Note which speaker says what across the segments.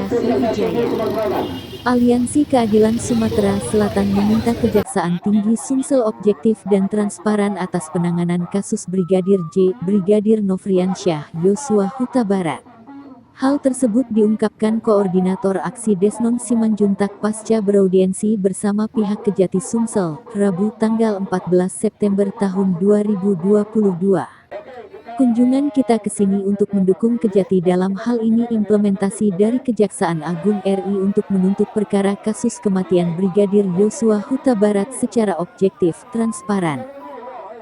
Speaker 1: Sriwijaya. Aliansi Keadilan Sumatera Selatan meminta Kejaksaan Tinggi Sumsel objektif dan transparan atas penanganan kasus Brigadir J. Brigadir Nofriansyah Yosua Huta Barat. Hal tersebut diungkapkan Koordinator Aksi Desnon Simanjuntak pasca beraudiensi bersama pihak Kejati Sumsel, Rabu tanggal 14 September tahun 2022. Kunjungan kita ke sini untuk mendukung Kejati dalam hal ini implementasi dari Kejaksaan Agung RI untuk menuntut perkara kasus kematian Brigadir Yosua Huta Barat secara objektif, transparan.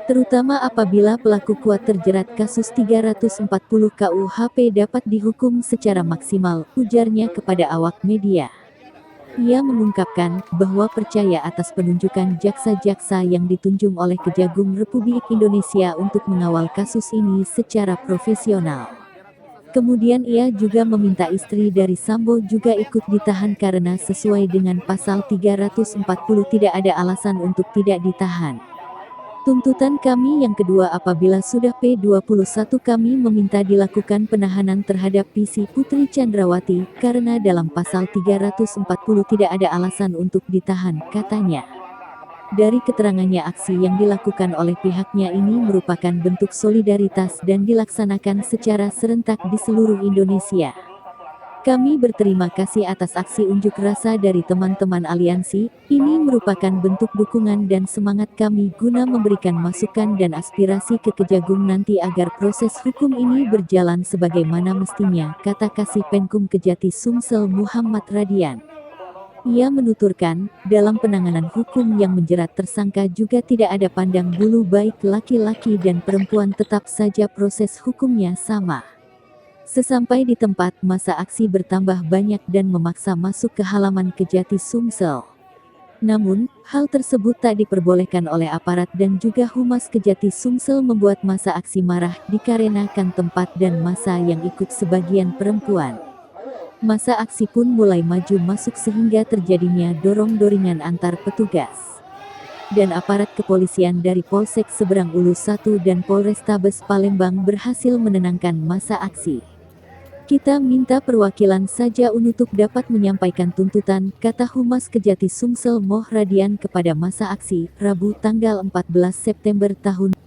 Speaker 1: Terutama apabila pelaku kuat terjerat kasus 340 KUHP dapat dihukum secara maksimal, ujarnya kepada awak media. Ia mengungkapkan bahwa percaya atas penunjukan jaksa-jaksa yang ditunjuk oleh Kejagung Republik Indonesia untuk mengawal kasus ini secara profesional. Kemudian ia juga meminta istri dari Sambo juga ikut ditahan karena sesuai dengan pasal 340 tidak ada alasan untuk tidak ditahan. Tuntutan kami yang kedua apabila sudah P21 kami meminta dilakukan penahanan terhadap PC Putri Chandrawati, karena dalam pasal 340 tidak ada alasan untuk ditahan, katanya. Dari keterangannya aksi yang dilakukan oleh pihaknya ini merupakan bentuk solidaritas dan dilaksanakan secara serentak di seluruh Indonesia. Kami berterima kasih atas aksi unjuk rasa dari teman-teman aliansi, ini merupakan bentuk dukungan dan semangat kami guna memberikan masukan dan aspirasi ke Kejagung nanti agar proses hukum ini berjalan sebagaimana mestinya, kata Kasih Penkum Kejati Sumsel Muhammad Radian. Ia menuturkan, dalam penanganan hukum yang menjerat tersangka juga tidak ada pandang bulu baik laki-laki dan perempuan tetap saja proses hukumnya sama. Sesampai di tempat, massa aksi bertambah banyak dan memaksa masuk ke halaman Kejati Sumsel. Namun, hal tersebut tak diperbolehkan oleh aparat dan juga Humas Kejati Sumsel membuat massa aksi marah dikarenakan tempat dan massa yang ikut sebagian perempuan. Massa aksi pun mulai maju masuk sehingga terjadinya dorong-doringan antar petugas dan aparat kepolisian dari Polsek Seberang Ulu 1 dan Polrestabes Palembang berhasil menenangkan massa aksi. Kita minta perwakilan saja untuk dapat menyampaikan tuntutan, kata Humas Kejati Sumsel Moh Radian kepada massa aksi, Rabu tanggal 14 September tahun.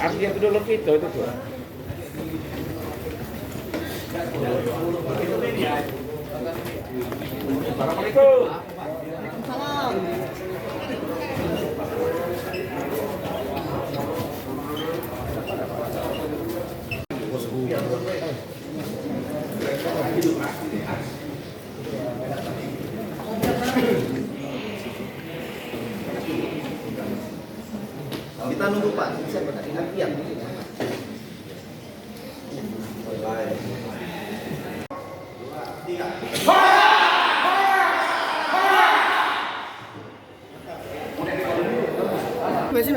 Speaker 2: Artinya dulu itu tuh. Assalamualaikum.
Speaker 3: Kita nunggu Pak, siapa tadi? Iya.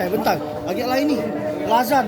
Speaker 4: Bentar, agak lain nih. Lazan.